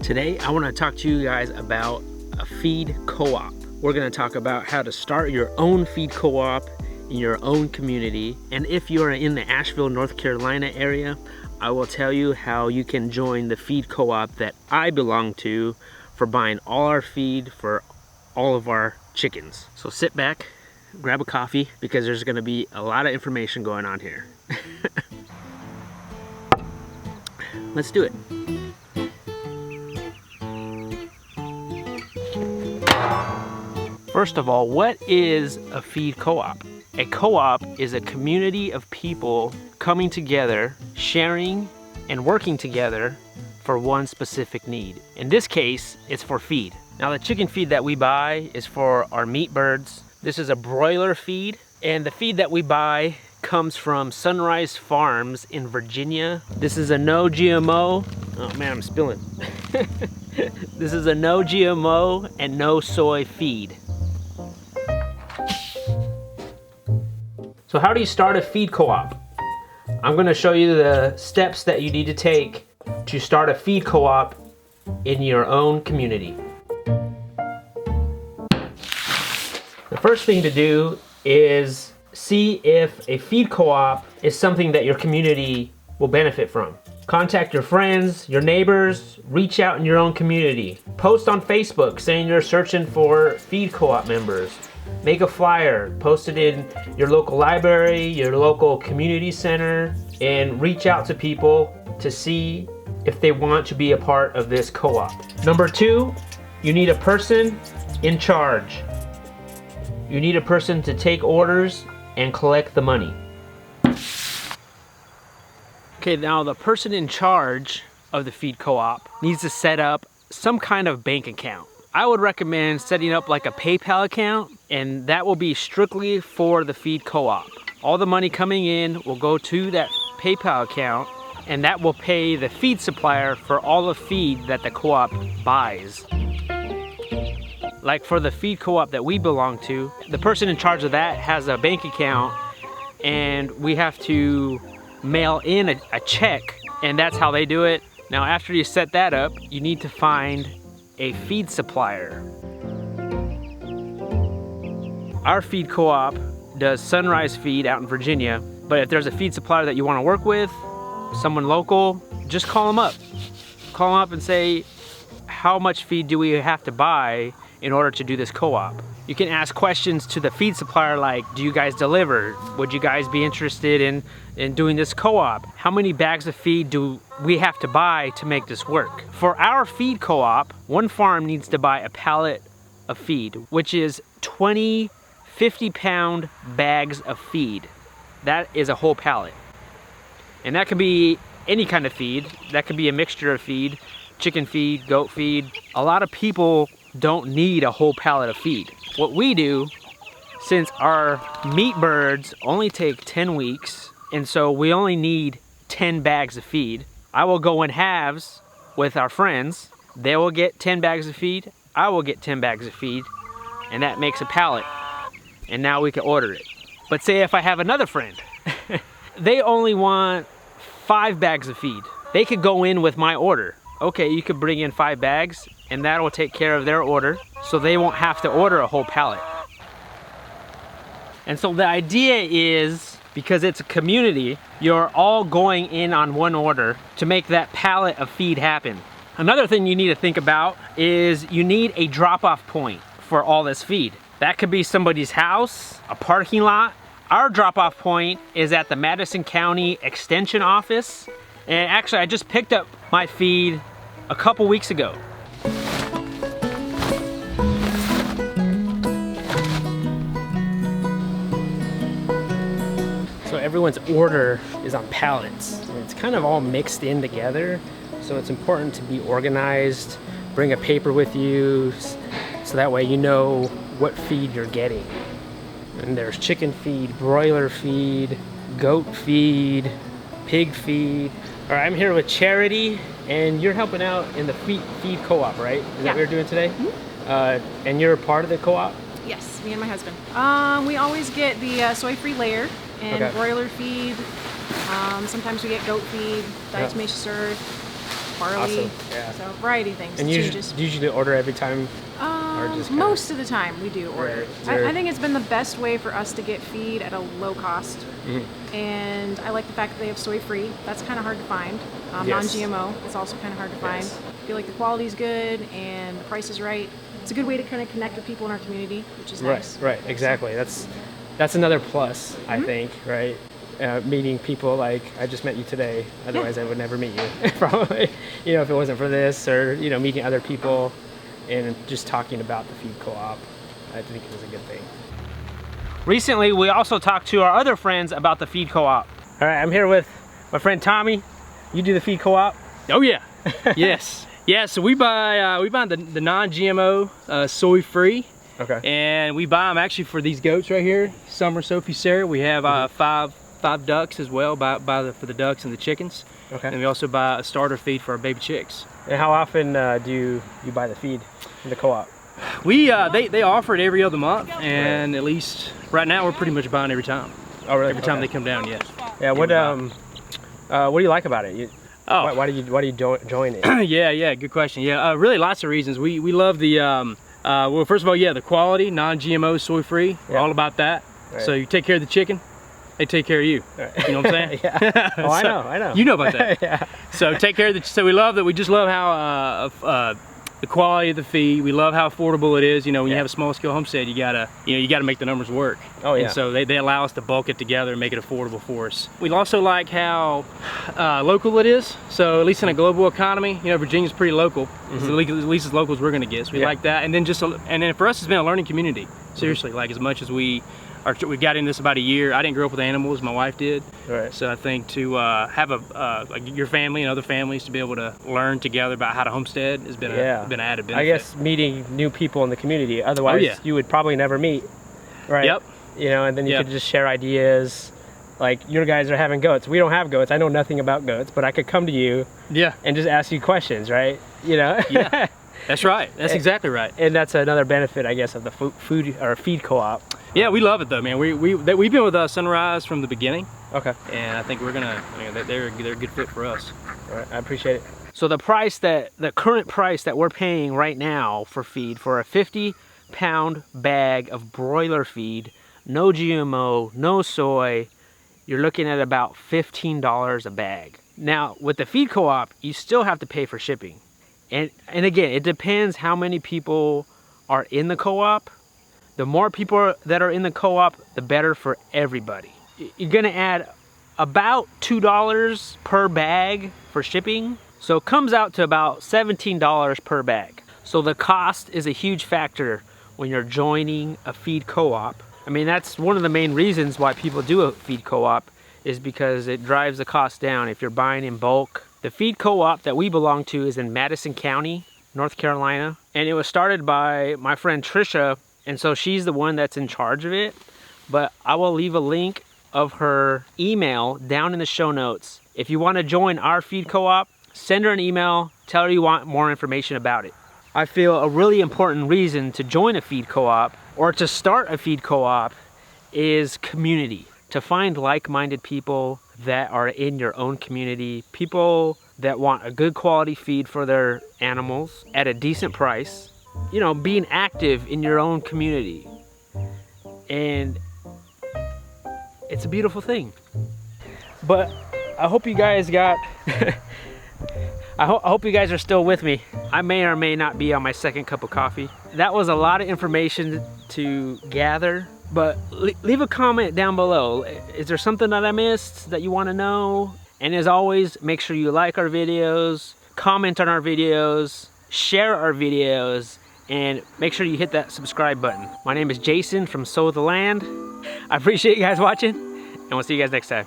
Today, I want to talk to you guys about a feed co-op. We're going to talk about how to start your own feed co-op in your own community. And if you're in the Asheville, North Carolina area, I will tell you how you can join the feed co-op that I belong to for buying all our feed for all of our chickens. So sit back, grab a coffee, because there's going to be a lot of information going on here. Let's do it. First of all, what is a feed co-op? A co-op is a community of people coming together, sharing and working together for one specific need. In this case, it's for feed. Now, the chicken feed that we buy is for our meat birds. This is a broiler feed, and the feed that we buy comes from Sunrise Farms in Virginia. This is a no GMO. Oh man, I'm spilling. This is a no GMO and no soy feed. So how do you start a feed co-op? I'm going to show you the steps that you need to take to start a feed co-op in your own community. The first thing to do is see if a feed co-op is something that your community will benefit from. Contact your friends, your neighbors, reach out in your own community. Post on Facebook saying you're searching for feed co-op members. Make a flyer, post it in your local library, your local community center, and reach out to people to see if they want to be a part of this co-op. Number 2, you need a person in charge. You need a person to take orders and collect the money. Okay, now the person in charge of the feed co-op needs to set up some kind of bank account. I would recommend setting up like a PayPal account, and that will be strictly for the feed co-op. All the money coming in will go to that PayPal account, and that will pay the feed supplier for all the feed that the co-op buys. Like for the feed co-op that we belong to, the person in charge of that has a bank account, and we have to mail in a check, and that's how they do it. Now, after you set that up, you need to find a feed supplier. Our feed co-op does Sunrise Feed out in Virginia, but if there's a feed supplier that you want to work with, someone local, just call them up. Call them up and say, how much feed do we have to buy in order to do this co-op? You can ask questions to the feed supplier like, do you guys deliver? Would you guys be interested in doing this co-op? How many bags of feed do we have to buy to make this work? For our feed co-op, one farm needs to buy a pallet of feed, which is 20 50-pound bags of feed. That is a whole pallet. And that could be any kind of feed. That could be a mixture of feed, chicken feed, goat feed. A lot of people don't need a whole pallet of feed. What we do, since our meat birds only take 10 weeks, and so we only need 10 bags of feed, I will go in halves with our friends. They will get 10 bags of feed, I will get 10 bags of feed, and that makes a pallet. And now we can order it. But say if I have another friend, they only want 5 bags of feed. They could go in with my order. Okay, you could bring in 5 bags, and that will take care of their order, so they won't have to order a whole pallet. And so the idea is, because it's a community, you're all going in on one order to make that pallet of feed happen. Another thing you need to think about is you need a drop-off point for all this feed. That could be somebody's house, a parking lot. Our drop-off point is at the Madison County Extension Office. And actually, I just picked up my feed a couple weeks ago. So everyone's order is on pallets. And it's kind of all mixed in together. So it's important to be organized, bring a paper with you, so that way you know what feed you're getting. And there's chicken feed, broiler feed, goat feed, pig feed. All right, I'm here with Charity, and you're helping out in the feed co-op, right? Is that what you're doing today? Mm-hmm. And you're a part of the co-op? Yes, me and my husband. We always get the soy-free layer and broiler feed. Sometimes we get goat feed, diatomaceous earth. barley. Awesome. Yeah. So variety of things. And It you changes. usually order every time? Or just kinda- Most of the time we do order. Right. Is there- I think it's been the best way for us to get feed at a low cost. And I like the fact that they have soy free. That's kind of hard to find. Yes. Non-GMO, it's also kind of hard to find. Yes. I feel like the quality's good and the price is right. It's a good way to kind of connect with people in our community, which is nice. Right, exactly. That's another plus, I think, right? Meeting people like I just met you today. Otherwise, I would never meet you, probably. You know, if it wasn't for this, or you know, meeting other people and just talking about the feed co-op, I think it was a good thing. Recently, we also talked to our other friends about the feed co-op. All right, I'm here with my friend Tommy. You do the feed co-op? Oh yeah, yes. Yeah, so we buy the non-GMO, soy-free. Okay. And we buy them actually for these goats right here, Summer, Sophie, Sarah. We have five ducks as well, for the ducks and the chickens. Okay. And we also buy a starter feed for our baby chicks. And how often do you buy the feed in the co-op? We they offer it every other month, and at least right now we're pretty much buying every time. Oh really? Every time they come down, yes. Yeah. What do you like about it? Why do you join it? Yeah, good question. Yeah, really lots of reasons. We love the well, first of all, yeah, the quality, non-GMO, soy-free. We're all about that. Right. So you take care of the chicken, they take care of you. Right. You know what I'm saying? Yeah. Oh, I So, know. You know about that. Yeah. So take care of the. So we just love how the quality of the feed. We love how affordable it is. You know, when you have a small scale homestead, you gotta make the numbers work. Oh yeah. And so they allow us to bulk it together and make it affordable for us. We also like how local it is. So at least in a global economy, you know, Virginia's pretty local. It's at least as local as we're gonna get. So we like that. And then for us, it's been a learning community. Seriously, like as much as we got in this about a year. I didn't grow up with animals, my wife did. Right. So I think to have like your family and other families to be able to learn together about how to homestead has been an added benefit. I guess meeting new people in the community. Otherwise, you would probably never meet. Right. Yep. You know, and then you could just share ideas. Like your guys are having goats. We don't have goats. I know nothing about goats, but I could come to you. Yeah. And just ask you questions, right? You know. Yeah. That's right. That's exactly right. And that's another benefit, I guess, of the food or feed co-op. Yeah, we love it though, man. We've been with Sunrise from the beginning. Okay. And I think we're gonna. They're a good fit for us. All right. I appreciate it. So the current price that we're paying right now for feed for a 50-pound bag of broiler feed, no GMO, no soy, you're looking at about $15 a bag. Now with the feed co-op, you still have to pay for shipping. And again, it depends how many people are in the co-op. The more people that are in the co-op, the better for everybody. You're gonna add about $2 per bag for shipping. So it comes out to about $17 per bag. So the cost is a huge factor when you're joining a feed co-op. I mean, that's one of the main reasons why people do a feed co-op, is because it drives the cost down if you're buying in bulk. The feed co-op that we belong to is in Madison County, North Carolina. And it was started by my friend Trisha, and so she's the one that's in charge of it. But I will leave a link of her email down in the show notes. If you want to join our feed co-op, send her an email, tell her you want more information about it. I feel a really important reason to join a feed co-op or to start a feed co-op is community. To find like-minded people that are in your own community, people that want a good quality feed for their animals at a decent price, you know, being active in your own community. And it's a beautiful thing. But I hope you guys got I hope you guys are still with me. I may or may not be on my second cup of coffee. That was a lot of information to gather, but leave a comment down below. Is there something that I missed that you want to know? And as always, make sure you like our videos, comment on our videos, share our videos, and make sure you hit that subscribe button. My name is Jason from Sow the Land. I appreciate you guys watching, and we'll see you guys next time.